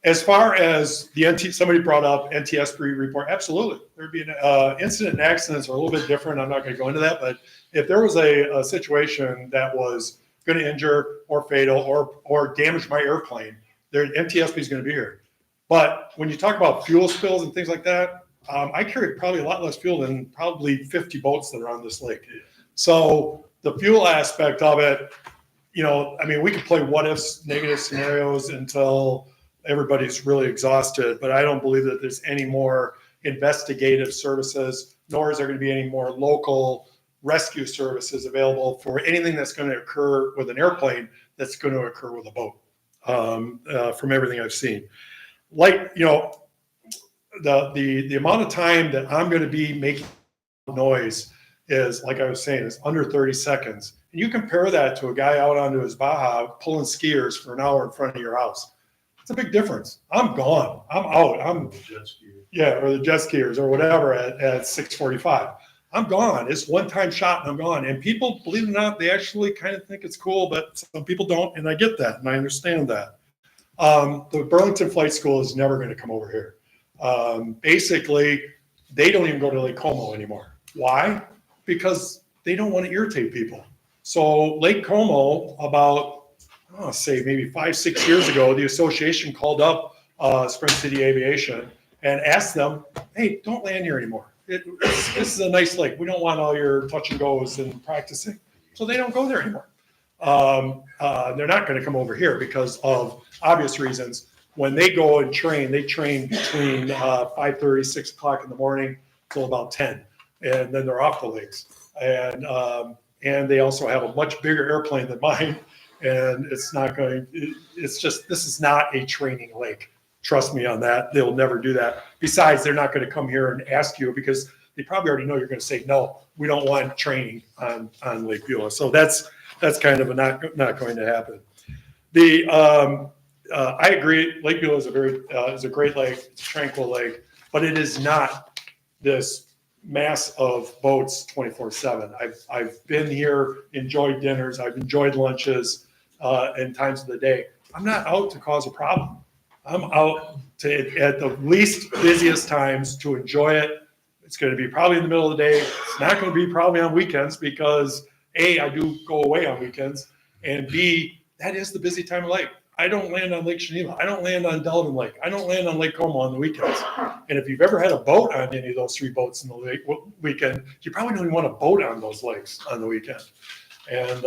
As far as the somebody brought up NTSB report, absolutely. There'd be an incident and accidents are a little bit different. I'm not going to go into that, but if there was a situation that was going to injure or fatal or damage my airplane, NTSB is going to be here. But when you talk about fuel spills and things like that, I carry probably a lot less fuel than probably 50 boats that are on this lake. So the fuel aspect of it, I mean, we can play what ifs, negative scenarios until everybody's really exhausted, but I don't believe that there's any more investigative services, nor is there going to be any more local rescue services available for anything that's going to occur with an airplane that's going to occur with a boat, from everything I've seen. Like, the amount of time that I'm going to be making noise is, like I was saying, is under 30 seconds. And you compare that to a guy out onto his Baja pulling skiers for an hour in front of your house. It's a big difference. I'm gone. I'm out. Or the jet skiers or whatever at 6:45. I'm gone. It's one-time shot and I'm gone. And people, believe it or not, they actually kind of think it's cool, but some people don't. And I get that and I understand that. The Burlington Flight School is never going to come over here. Basically, they don't even go to Lake Como anymore. Why? Because they don't want to irritate people. So Lake Como, about say maybe 5-6 years ago, the association called up Spring City Aviation and asked them, hey, don't land here anymore. This is a nice lake. We don't want all your touch and goes and practicing. So they don't go there anymore. They're not going to come over here because of obvious reasons. When they go and train, they train between 5:30, 6 o'clock in the morning till about 10. And then they're off the lakes. And they also have a much bigger airplane than mine. And it's just, this is not a training lake. Trust me on that. They'll never do that. Besides, they're not going to come here and ask you because they probably already know you're going to say, no, we don't want training on Lake Beulah. So that's kind of not going to happen. I agree. Lake Beulah is a great lake. It's a tranquil lake, but it is not this mass of boats 24/7. I've been here, enjoyed dinners. I've enjoyed lunches and times of the day. I'm not out to cause a problem. I'm out at the least busiest times to enjoy it. It's going to be probably in the middle of the day. It's not going to be probably on weekends because A, I do go away on weekends, and B, that is the busy time of lake. I don't land on Lake Geneva. I don't land on Delavan Lake. I don't land on Lake Como on the weekends. And if you've ever had a boat on any of those three boats in the lake weekend, you probably don't even want a boat on those lakes on the weekend. And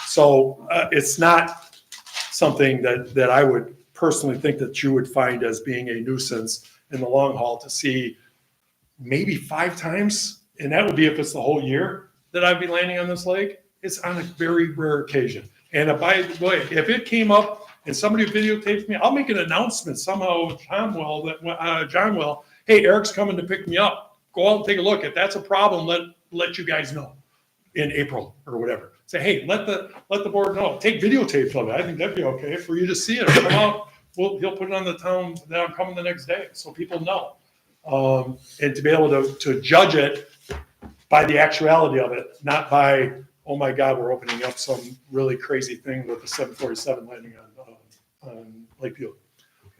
so it's not something that I would personally think that you would find as being a nuisance in the long haul to see maybe 5 times. And that would be if it's the whole year that I'd be landing on this lake. It's on a very rare occasion. And by the way, if it came up and somebody videotapes me, I'll make an announcement somehow, John will, hey, Eric's coming to pick me up. Go out and take a look. If that's a problem, let you guys know in April or whatever. Say, hey, let the board know. Take videotapes of it. I think that'd be okay for you to see it. Come out. He'll put it on the town that I'm coming the next day, so people know. And to be able to judge it by the actuality of it, not by, oh my God, we're opening up some really crazy thing with the 747 landing on Lake Beulah.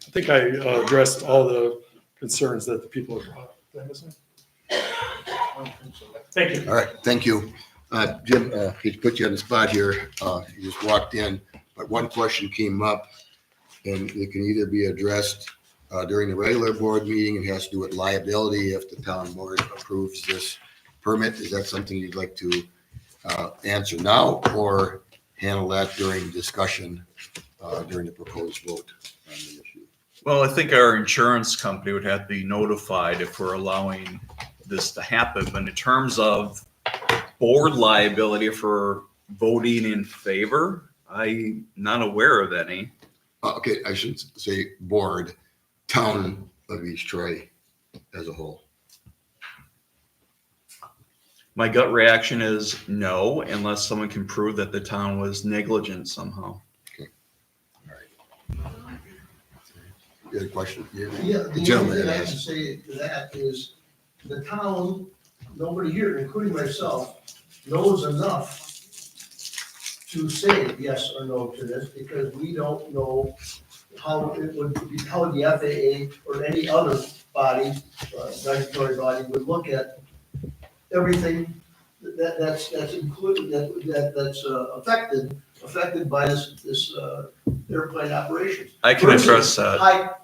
I think I addressed all the concerns that the people have brought up. Did I miss anything? Thank you. All right, thank you. Jim, hate to put you on the spot here. You just walked in, but one question came up, and it can either be addressed during the regular board meeting. It has to do with liability if the town board approves this permit. Is that something you'd like to answer now, or handle that during discussion during the proposed vote on the issue? Well, I think our insurance company would have to be notified if we're allowing this to happen. But in terms of board liability for voting in favor, I'm not aware of any. Okay, I should say board, town of East Troy as a whole. My gut reaction is no, unless someone can prove that the town was negligent somehow. You had a question? Yeah, the only thing I have to say to that is the town, nobody here, including myself, knows enough to say yes or no to this, because we don't know how it would be, how the FAA or any other body, regulatory body would look at everything that's included, that's affected by this airplane operations. I can address that.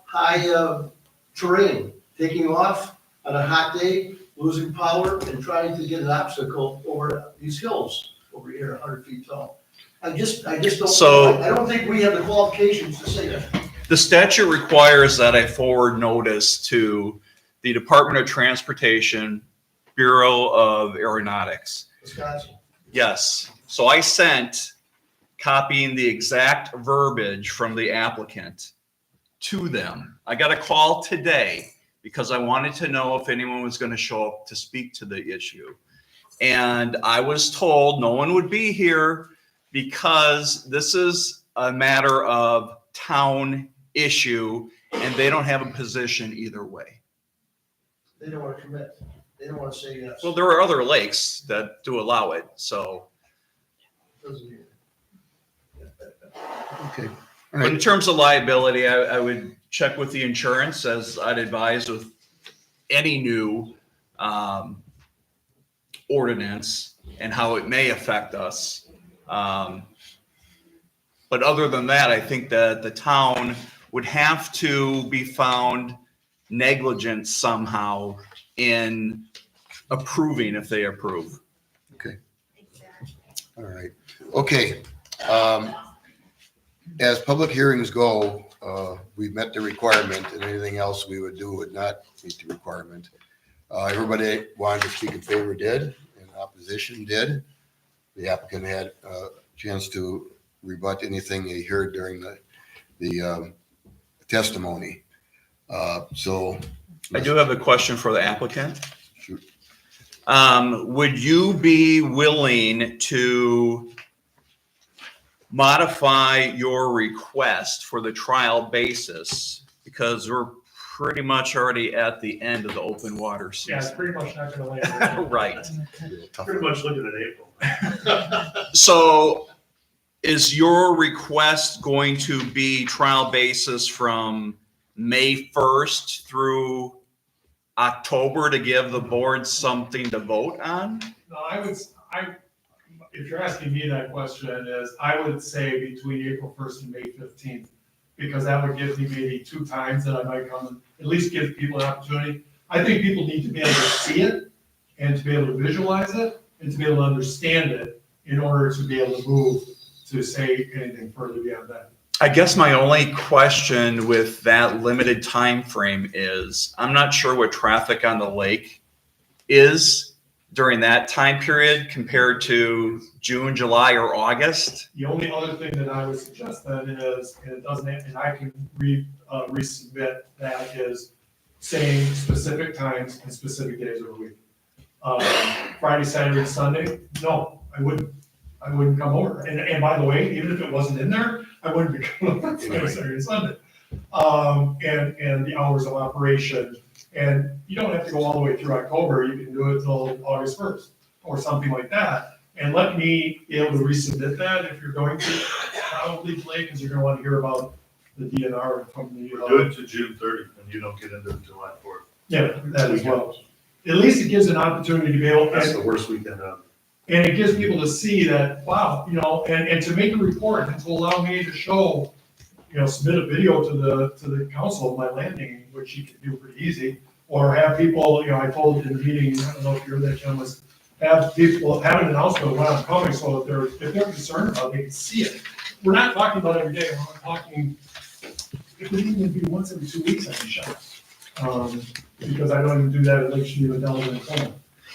High terrain, taking off on a hot day, losing power, and trying to get an obstacle over these hills over here, 100 feet tall. I just don't. So- I don't think we have the qualifications to say that. The statute requires that I forward notice to the Department of Transportation, Bureau of Aeronautics. Wisconsin. Yes. So I sent copying the exact verbiage from the applicant to them. I got a call today because I wanted to know if anyone was going to show up to speak to the issue. And I was told no one would be here because this is a matter of town issue and they don't have a position either way. They don't want to commit. They don't want to say yes. Well, there are other lakes that do allow it, so. Doesn't mean Okay. But in terms of liability, I would check with the insurance, as I'd advise with any new ordinance and how it may affect us. But other than that, I think that the town would have to be found negligent somehow in approving if they approve. Okay. All right. Okay. As public hearings go, we've met the requirement, and anything else we would do would not meet the requirement. Everybody wanted to speak in favor did, and opposition did. The applicant had a chance to rebut anything they heard during the testimony. So I do have a question for the applicant. Shoot. Would you be willing to modify your request for the trial basis? Because we're pretty much already at the end of the open water Yeah, it's season. pretty much not gonna land. Right. Pretty much looking at April. So is your request going to be trial basis from May 1st through October to give the board something to vote on? No, if you're asking me that question, I would say between April 1st and May 15th, because that would give me maybe 2 times that I might come and at least give people an opportunity. I think people need to be able to see it and to be able to visualize it and to be able to understand it in order to be able to move to say anything further beyond that. I guess my only question with that limited time frame is I'm not sure what traffic on the lake is during that time period compared to June, July, or August? The only other thing that I would suggest then is, and it doesn't, and I can resubmit that, is saying specific times and specific days of the week. Friday, Saturday, Sunday, no, I wouldn't come over. And by the way, even if it wasn't in there, I wouldn't be coming over Friday, Saturday, Sunday. And the hours of operation, and you don't have to go all the way through October, you can do it till August 1st or something like that. And let me be able to resubmit that if you're going to, probably play, because you're gonna want to hear about the DNR from the. Do it to June 30th, and you don't get into July 4th. Yeah, that as well. At least it gives an opportunity to be able. That's the worst weekend ever. And it gives people to see that, wow, and to make a report and to allow me to show, submit a video to the council of my landing, which you can do pretty easy. Or have people, I told in the meeting, I don't know if you're there, Jim, was have people have an announcement when I'm coming, so if they're concerned about it, they can see it. We're not talking about every day, we're talking, it could even be once every 2 weeks, I'd be shocked. Because I don't even do that at Lake Geneva, Delaware, and Columbia.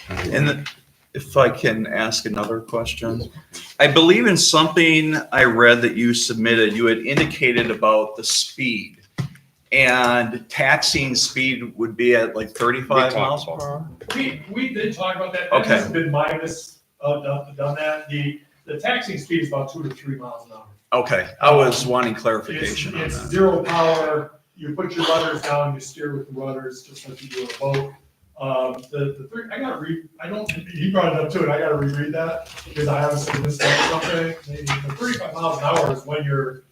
And if I can ask another question, I believe in something I read that you submitted, you had indicated about the speed. And taxiing speed would be at like 35 miles per hour? We did talk about that. That Okay. hasn't been my done that. The taxiing speed is about 2 to 3 miles an hour. Okay, I was wanting clarification on It's that. zero power. You put your rudders down, you steer with the rudders, just like you do in a boat. I gotta read, he brought it up too, and I gotta reread that, because I haven't seen this something. The 35 miles an hour is when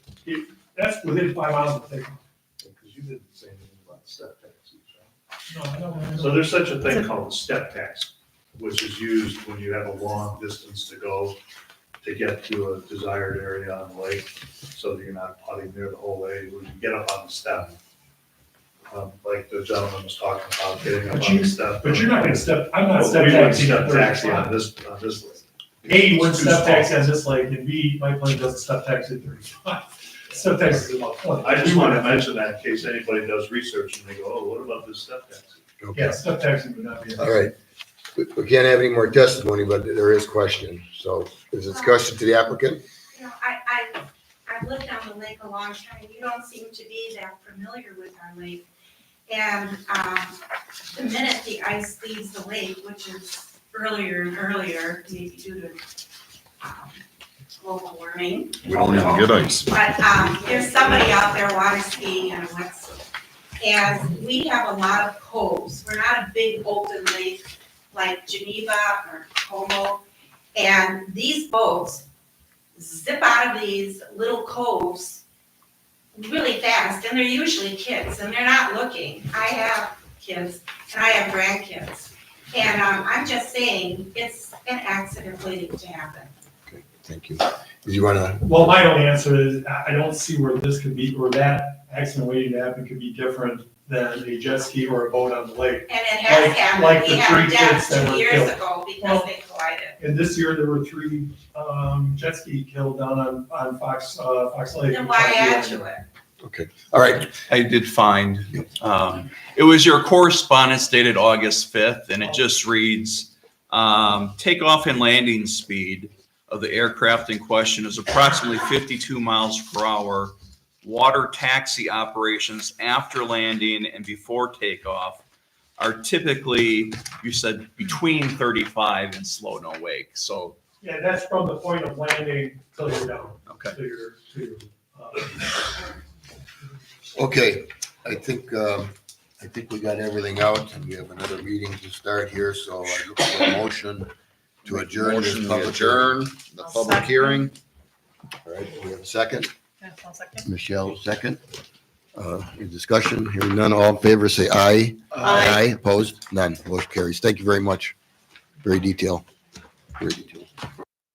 that's within 5 miles of takeoff. Because you didn't say anything about step taxis, No, I don't. So there's such a thing called a step taxi, which is used when you have a long distance to go to get to a desired area on the lake, so that you're not putting there the whole way. When you get up on the step, like the gentleman was talking about getting up on the step. But you're not gonna I'm not Well, step we wouldn't taxiing step at taxi 35. on this list. A, you wouldn't It's too step small. taxi on this lake, and B, my plane doesn't step taxi at 35. Step taxi is about 20. I just want to mention that in case anybody does research and they go, oh, what about this step taxi? Yeah, step taxi would not be. All right. We can't have any more testimony, but there is question. So is discussion to the applicant? I've lived on the lake a long time. You don't seem to be that familiar with our lake. And the minute the ice leaves the lake, which is earlier and earlier, maybe due to global warming. We don't even get ice. But there's somebody out there water skiing on a wetsuit. And we have a lot of coves. We're not a big open lake like Geneva or Como. And these boats zip out of these little coves really fast, and they're usually kids, and they're not looking. I have kids, and I have grandkids. And I'm just saying, it's an accident waiting to happen. Thank you. Do you want to? Well, my only answer is, I don't see where this could be, or that accident waiting to happen could be different than a jet ski or a boat on the lake. And it has happened. Like We the had 3 deaths kids that 2 were years killed. ago because they collided. And this year, there were 3 jet ski killed down on Fox Lake. Then why add to it? Okay, all right. I did find, it was your correspondence dated August 5th, and it just reads, takeoff and landing speed of the aircraft in question is approximately 52 miles per hour. Water taxi operations after landing and before takeoff are typically, you said, between 35 and slow no wake. So, Yeah, that's from the point of landing till you're down. Okay. Okay, I think we got everything out, and we have another meeting to start here, so I look for a motion to adjourn this Motion to public adjourn the public hearing. All right, we have a second. Yes, I'll second. Michelle, second. Any discussion? Hearing none, all in favor, say aye. Aye. Opposed? None. Motion carries. Thank you very much. Very detailed. Very detailed.